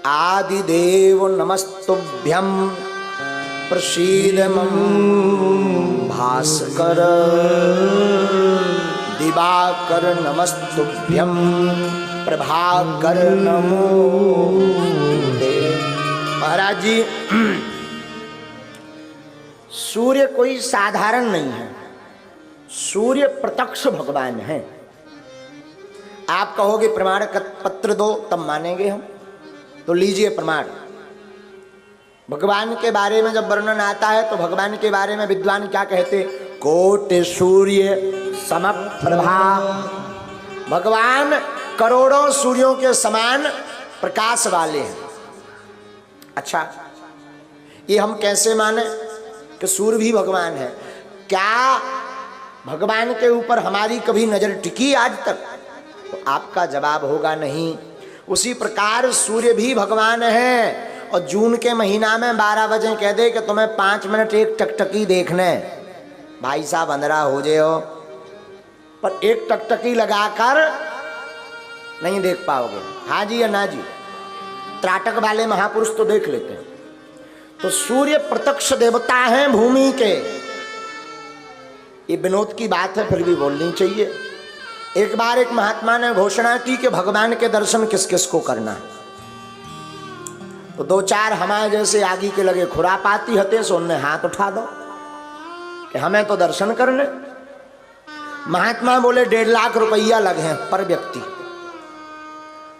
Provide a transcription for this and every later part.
आदिदेव नमस्तुभ्यं प्रसीद मम भास्कर दिवाकर नमस्तुभ्यं प्रभाकर नमोस्तुते। महाराज जी, सूर्य कोई साधारण नहीं है, सूर्य प्रत्यक्ष भगवान है। आप कहोगे प्रमाण पत्र दो तब मानेंगे हम, तो लीजिए प्रमाण। भगवान के बारे में जब वर्णन आता है तो भगवान के बारे में विद्वान क्या कहते? कोटि सूर्य समप्रभा। भगवान करोड़ों सूर्यों के समान प्रकाश वाले हैं। अच्छा, ये हम कैसे माने कि सूर्य भी भगवान है? क्या भगवान के ऊपर हमारी कभी नजर टिकी आज तक? तो आपका जवाब होगा नहीं। उसी प्रकार सूर्य भी भगवान है। और जून के महीना में 12 बजे कह दे कि तुम्हें 5 मिनट एक टकटकी देखना है, भाई साहब अंधेरा हो जाओ, पर एक टकटकी लगाकर नहीं देख पाओगे। हाँ जी या ना जी? त्राटक वाले महापुरुष तो देख लेते हैं। तो सूर्य प्रत्यक्ष देवता हैं भूमि के। ये विनोद की बात है, फिर भी बोलनी चाहिए। एक बार एक महात्मा ने घोषणा की कि भगवान के दर्शन किस किस को करना है। तो 2-4 हमारे जैसे आगे के लगे खुरापाती हते, सो उनने हाथ उठा दो कि हमें तो दर्शन करने। महात्मा बोले 1.5 लाख रुपया लगे हैं पर व्यक्ति।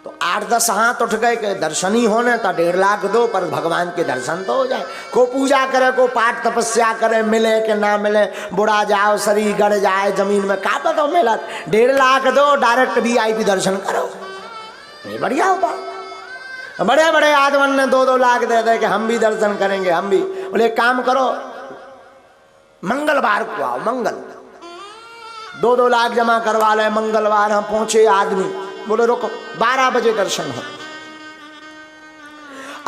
तो 8-10 हाथ उठ गए कि दर्शन ही होने, तो 1.5 लाख दो पर भगवान के दर्शन तो हो जाए। को पूजा करे, को पाठ तपस्या करे, मिले कि ना मिले, बुढ़ा जाओ शरीर गड़ जाए जमीन में, का पता मिला। 1.5 लाख दो, डायरेक्ट VIP दर्शन करो, ये बढ़िया होगा। बड़े बड़े आदमी ने 2-2 लाख दे दे कि हम भी दर्शन करेंगे, हम भी। बोले काम करो, मंगलवार को आओ, मंगल 2-2 लाख जमा करवा ले। मंगलवार हम पहुंचे, आदमी बोले रुको 12 बजे दर्शन हो।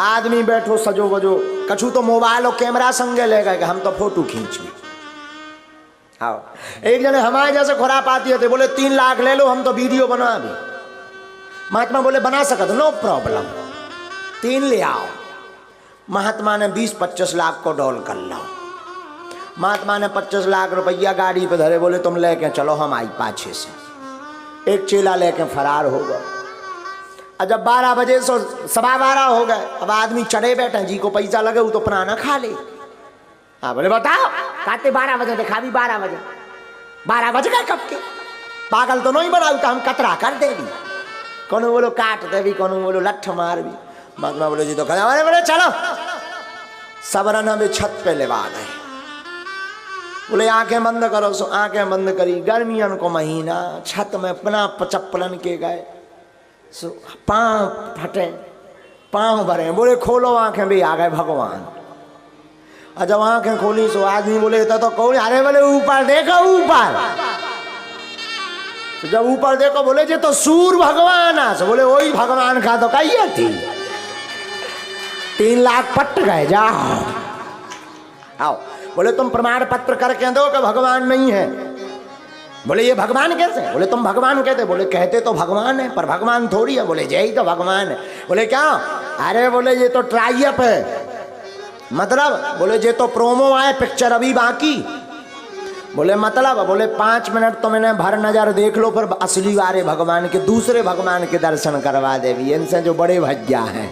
आदमी बैठो सजो बजो, कछु तो मोबाइल और कैमरा संगे ले गए कि हम तो फोटो खींच भी। हाँ, एक जने हमारे जैसे खुरापाती थे, बोले 3 लाख ले लो, हम तो वीडियो बना भी। महात्मा बोले बना सकते, नो प्रॉब्लम, 3 ले आओ। महात्मा ने 20-25 लाख को डॉल कर लो। महात्मा ने 25 लाख रुपया गाड़ी पे धरे, बोले तुम लेके चलो, हम आई पाछे से। एक चेला लेके फरार हो गया। अब जब 12 बजे से 12:15 हो गए, अब आदमी चढ़े बैठे, जी को पैसा लगे वो तो पुराना खा ले। हाँ, बोले बताओ काटे 12 बजे देखा भी 12 बजे 12 बज गए कब के? पागल तो नहीं बनाऊ, तो हम कतरा कर दे भी, कोनो बोलो काट दे भी, कोनो बोलो लठ मार भी। महात्मा बोले जी तो खड़ा, बोले चलो। सबरन हमें छत पे लेवा गए। बोले आंखें बंद करो, सो आंखें बंद करी। गर्मियन को महीना, छत में अपना चप्पलन के गए, सो पांव फटे, पांव भरे। बोले खोलो आंखें, भी आ गए भगवान। और जब आंखें खोली सो आदमी बोले तो कौन? अरे बोले ऊपर देखो, ऊपर। तो जब ऊपर देखो बोले जी तो सूर्य भगवान आ। सो बोले वही भगवान का तो कही थी। 3 लाख पट गए, जाओ आओ। बोले तुम प्रमाण पत्र करके दो कि भगवान नहीं है। बोले ये भगवान कैसे? बोले तुम भगवान कहते? बोले कहते तो भगवान है, पर भगवान थोड़ी है। बोले यही तो भगवान है। बोले क्या? अरे बोले ये तो ट्राइप है। मतलब? बोले ये तो प्रोमो आए, पिक्चर अभी बाकी। बोले मतलब? बोले 5 मिनट तो मैंने भर नजर देख लो, पर असली वाले भगवान के, दूसरे भगवान के दर्शन करवा दे भी, इनसे जो बड़े भज्जा हैं।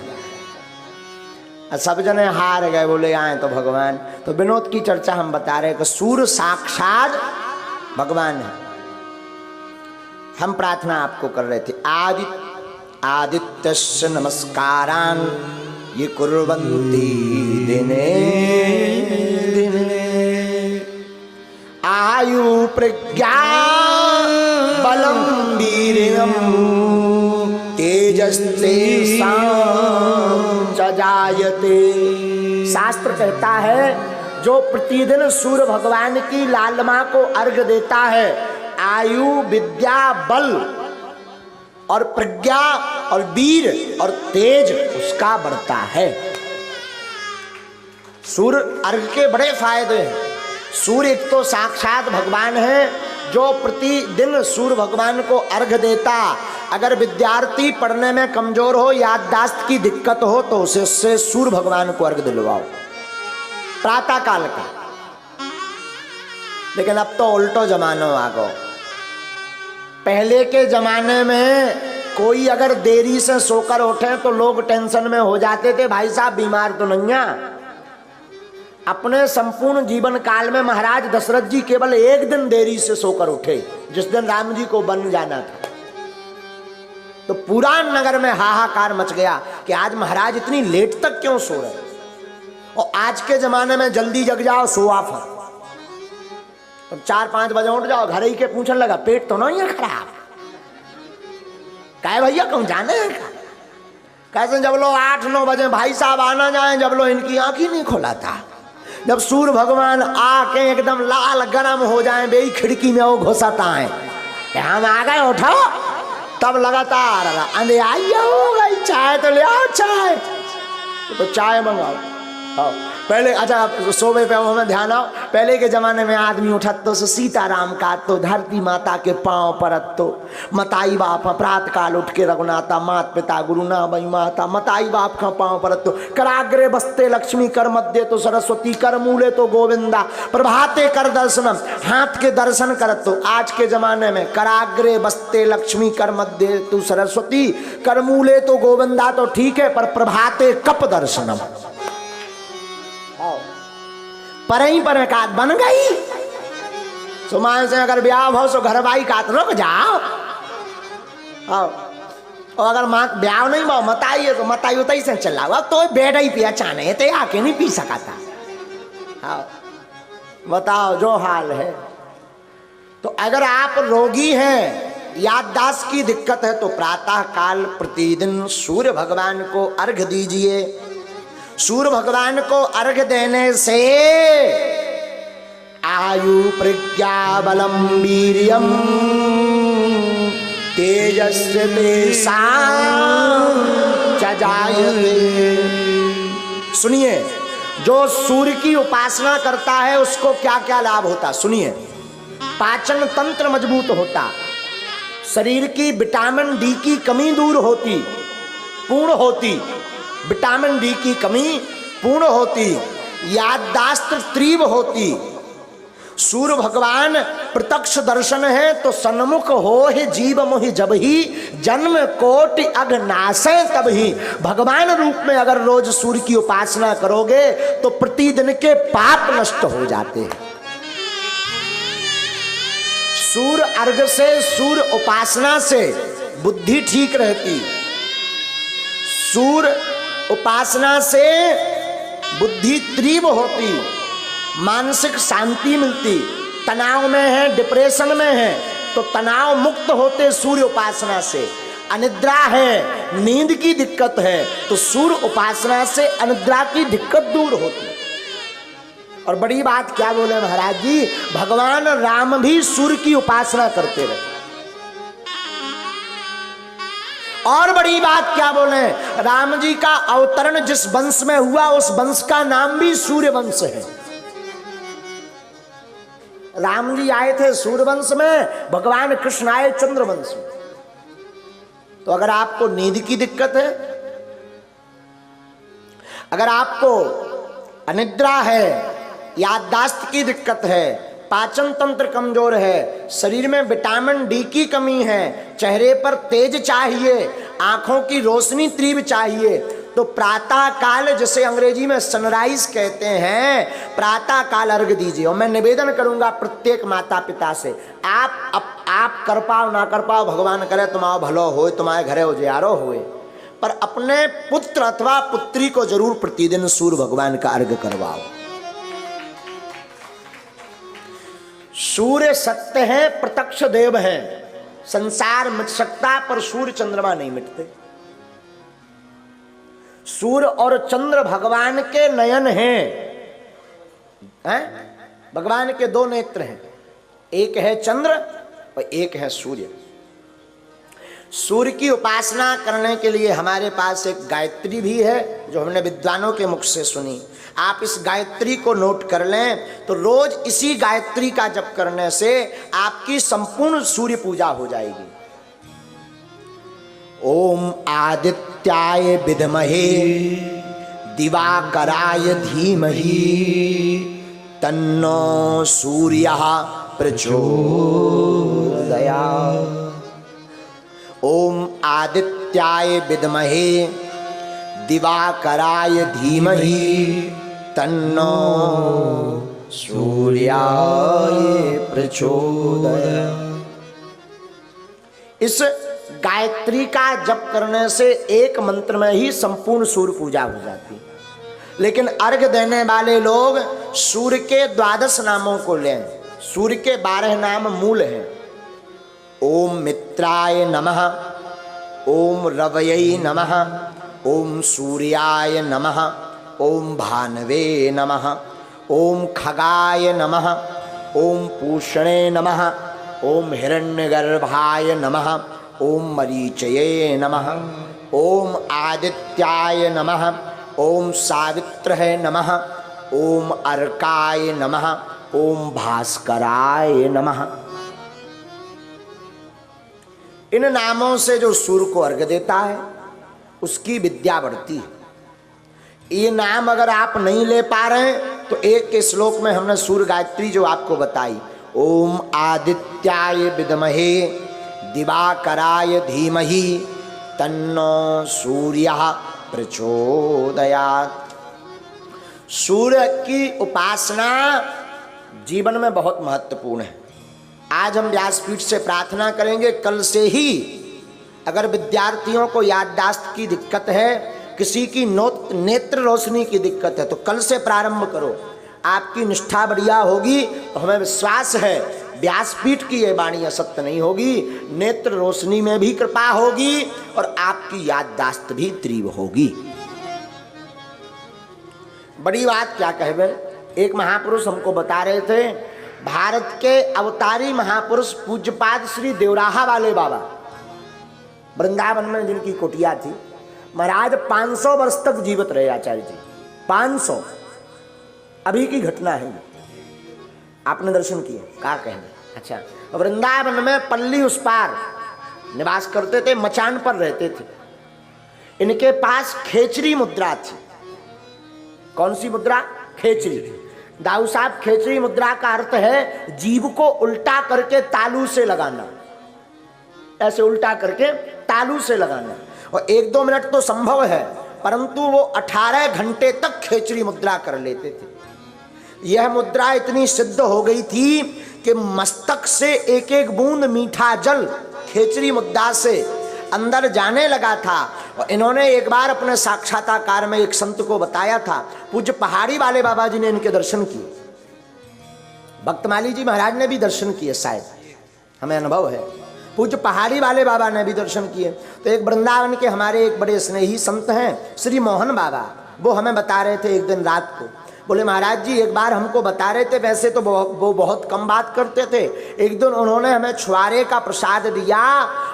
सब जने हार गए, बोले आए तो भगवान। तो विनोद की चर्चा हम बता रहे कि सूर्य साक्षात भगवान है। हम प्रार्थना आपको कर रहे थे, आदित्यस्य नमस्कारान ये कुर्वन्ति दिने दिने, आयु प्रज्ञा बलम वीर्यम तेजस्तेषां जायते। शास्त्र कहता है जो प्रतिदिन सूर्य भगवान की लालिमा को अर्घ्य देता है, आयु विद्या बल और प्रज्ञा और वीर और तेज उसका बढ़ता है। सूर्य अर्घ के बड़े फायदे हैं। सूर्य एक तो साक्षात भगवान है, जो प्रतिदिन सूर्य भगवान को अर्घ देता अगर विद्यार्थी पढ़ने में कमजोर हो, याददाश्त की दिक्कत हो, तो उससे सूर्य भगवान को अर्घ दिलवाओ प्रातः काल का। लेकिन अब तो उल्टो जमाना आ गो। पहले के जमाने में कोई अगर देरी से सोकर उठे तो लोग टेंशन में हो जाते थे, भाई साहब बीमार तो नहीं है। अपने संपूर्ण जीवन काल में महाराज दशरथ जी केवल एक दिन देरी से सोकर उठे, जिस दिन राम जी को वन जाना था। तो पूरा नगर में हाहाकार मच गया कि आज महाराज इतनी लेट तक क्यों सो रहे। और आज के जमाने में जल्दी जग जाओ, सो ऑफ। तो 4-5 बजे उठ जाओ, घर ही के पूछने लगा पेट तो नहीं है खराब, कहे भैया कौन जाने हैं। कैसे जब लोग 8-9 बजे भाई साहब आना जाए, जब लोग इनकी आंख ही नहीं खोला था, जब सूर्य भगवान आके एकदम लाल गरम हो जाए, बेई खिड़की में वो घुसाता है, हम आ गए उठो, तब लगातार अंधे आइए हो गई, चाय तो ले आओ, चाय तो चाय मंगाओ। पहले अच्छा सोबे पे हमें ध्यान आओ, पहले के जमाने में आदमी उठत तो सीताराम का तो धरती माता के पांव परत तो मताई बाप प्रात काल उठ के रघुनाथा मात पिता गुरु ना बई माता मताई बाप का पांव परत तो कराग्रे बसते लक्ष्मी कर मध्य तो सरस्वती कर मूले तो गोविंदा प्रभाते कर दर्शनम, हाथ के दर्शन करत तो। आज के जमाने में कराग्रे बसते लक्ष्मी कर मध्य तो सरस्वती कर मूले तो गोविंदा तो ठीक है, पर प्रभाते कप दर्शनम पर ही पर कात बन गई। सुमान से अगर ब्याह हो तो घर भाई कात रुक जाओ, और अगर ब्याह नहीं भाव मताइए तो मताई उतई से चलाओ, तो बेड ही पिया चाने ते आके नहीं पी सका था। हाँ बताओ जो हाल है। तो अगर आप रोगी हैं, याददाश्त की दिक्कत है, तो प्रातः काल प्रतिदिन सूर्य भगवान को अर्घ दीजिए। सूर्य भगवान को अर्घ देने से आयु प्रज्ञा बलम वीर्यम तेजस्य तेषां च जायते। सुनिए, जो सूर्य की उपासना करता है उसको क्या क्या लाभ होता, सुनिए। पाचन तंत्र मजबूत होता, शरीर की विटामिन डी की कमी दूर होती, पूर्ण होती, विटामिन डी की कमी पूर्ण होती, याददाश्त तीव्र होती। सूर्य भगवान प्रत्यक्ष दर्शन है तो सन्मुख हो ही जीव मोहि जब ही जन्म कोटि अघनाशे तब ही। भगवान रूप में अगर रोज सूर्य की उपासना करोगे तो प्रतिदिन के पाप नष्ट हो जाते हैं। सूर्य अर्घ से, सूर्य उपासना से बुद्धि ठीक रहती, सूर्य उपासना से बुद्धि तीव्र होती, मानसिक शांति मिलती। तनाव में है, डिप्रेशन में है, तो तनाव मुक्त होते सूर्य उपासना से। अनिद्रा है, नींद की दिक्कत है, तो सूर्य उपासना से अनिद्रा की दिक्कत दूर होती। और बड़ी बात क्या बोले महाराज जी, भगवान राम भी सूर्य की उपासना करते रहे। और बड़ी बात क्या बोले, राम जी का अवतरण जिस वंश में हुआ उस वंश का नाम भी सूर्य वंश है। राम जी आए थे सूर्य वंश में, भगवान कृष्ण आए चंद्र वंश में। तो अगर आपको नींद की दिक्कत है, अगर आपको अनिद्रा है, याददाश्त की दिक्कत है, पाचन तंत्र कमजोर है, शरीर में विटामिन डी की कमी है, चेहरे पर तेज चाहिए, आंखों की रोशनी तीव्र चाहिए, तो प्रातः काल, जिसे अंग्रेजी में सनराइज कहते हैं, प्रातः काल अर्घ दीजिए। और मैं निवेदन करूंगा प्रत्येक माता पिता से, आप कर पाओ ना कर पाओ, भगवान करे तुम्हारा भलो हो, तुम्हारे घरे उजियारो होए, पर अपने पुत्र अथवा पुत्री को जरूर प्रतिदिन सूर्य भगवान का अर्घ करवाओ। सूर्य सत्य है, प्रत्यक्ष देव है। संसार मिट सकता पर सूर्य चंद्रमा नहीं मिटते। सूर्य और चंद्र भगवान के नयन हैं, भगवान के दो नेत्र हैं, एक है चंद्र और एक है सूर्य। सूर्य की उपासना करने के लिए हमारे पास एक गायत्री भी है जो हमने विद्वानों के मुख से सुनी। आप इस गायत्री को नोट कर लें तो रोज इसी गायत्री का जप करने से आपकी संपूर्ण सूर्य पूजा हो जाएगी। ओम आदित्याय विद्महे दिवाकराय धीमहि तन्नो सूर्यः प्रचोदयात्। ओम आदित्याय विद्महे दिवाकराय धीमहि तन्नो सूर्याय प्रचोदयात्। इस गायत्री का जप करने से एक मंत्र में ही संपूर्ण सूर्य पूजा हो जाती है। लेकिन अर्घ देने वाले लोग सूर्य के 12 नामों को लें। सूर्य के 12 नाम मूल हैं। ओम मित्राय नमः, ओम रवयै नमः, ओम सूर्याय नमः, ओम भानवे नमः, ओम खगाय नमः, ओम पूषणे नमः, ओम हिरण्यगर्भाय नमः, ओम मरीचये नमः, ओम आदित्याय नमः, ओम सावित्रहे नमः, ओम अर्काय नमः, ओम भास्कराय नमः। इन नामों से जो सूर्य को अर्घ्य देता है उसकी विद्या बढ़ती है। ये नाम अगर आप नहीं ले पा रहे हैं तो एक के श्लोक में हमने सूर्य गायत्री जो आपको बताई, ओम आदित्याय विद्महे दिवाकराय धीमहि तन्नो सूर्यः प्रचोदयात्। सूर्य की उपासना जीवन में बहुत महत्वपूर्ण है। आज हम व्यासपीठ से प्रार्थना करेंगे, कल से ही अगर विद्यार्थियों को याददाश्त की दिक्कत है, किसी की नेत्र रोशनी की दिक्कत है, तो कल से प्रारंभ करो। आपकी निष्ठा बढ़िया होगी तो हमें विश्वास है व्यासपीठ की यह वाणी असत्य नहीं होगी। नेत्र रोशनी में भी कृपा होगी और आपकी याददाश्त भी तीव्र होगी। बड़ी बात क्या कहवे, एक महापुरुष हमको बता रहे थे, भारत के अवतारी महापुरुष पूज्यपाद श्री देवराहा वाले बाबा, वृंदावन में जिनकी कुटिया थी, महाराज 500 वर्ष तक जीवित रहे आचार्य जी। 500 अभी की घटना है। आपने दर्शन किए, क्या कहना। अच्छा, वृंदावन में पल्ली उस पार निवास करते थे, मचान पर रहते थे। इनके पास खेचरी मुद्रा थी। कौन सी मुद्रा? खेचरी। दाऊ साहब, खेचरी मुद्रा का अर्थ है जीभ को उल्टा करके तालू से लगाना, ऐसे उल्टा करके तालू से लगाना। और 1-2 मिनट तो संभव है, परंतु वो 18 घंटे तक खेचरी मुद्रा कर लेते थे। यह मुद्रा इतनी सिद्ध हो गई थी कि मस्तक से एक एक बूंद मीठा जल खेचरी मुद्रा से अंदर जाने लगा था। और इन्होंने एक बार अपने साक्षात्कार में एक संत को बताया था। पूज्य पहाड़ी वाले बाबा जी ने इनके दर्शन किए, भक्तमाली जी महाराज ने भी दर्शन किए, शायद हमें अनुभव है। पूज्य पहाड़ी वाले बाबा ने भी दर्शन किए। तो एक वृंदावन के हमारे एक बड़े स्नेही संत हैं श्री मोहन बाबा, वो हमें बता रहे थे एक दिन रात को, बोले महाराज जी एक बार हमको बता रहे थे, वैसे तो वो बहुत कम बात करते थे, एक दिन उन्होंने हमें छुआरे का प्रसाद दिया।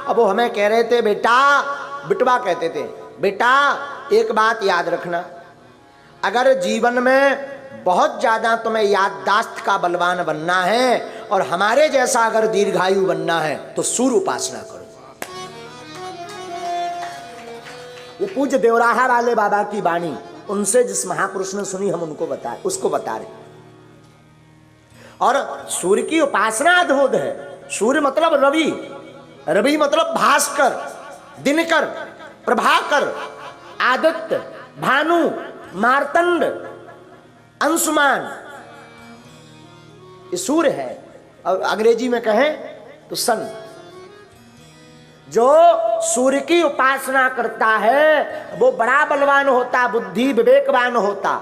अब वो हमें कह रहे थे, बेटा, बिटवा कहते थे, बेटा एक बात याद रखना, अगर जीवन में बहुत ज़्यादा तुम्हें याददाश्त का बलवान बनना है और हमारे जैसा अगर दीर्घायु बनना है तो सूर्य उपासना करो। ये पूज्य देवराहा वाले बाबा की वाणी, उनसे जिस महापुरुष ने सुनी हम उनको बताए, उसको बता रहे। और सूर्य की उपासना अद्भुत है। सूर्य मतलब रवि, रवि मतलब भास्कर, दिनकर, प्रभाकर, आदित्य, भानु, मार्तंड, अंशुमान, ये सूर्य है। और अंग्रेजी में कहें तो सन। जो सूर्य की उपासना करता है वो बड़ा बलवान होता, बुद्धि विवेकवान होता।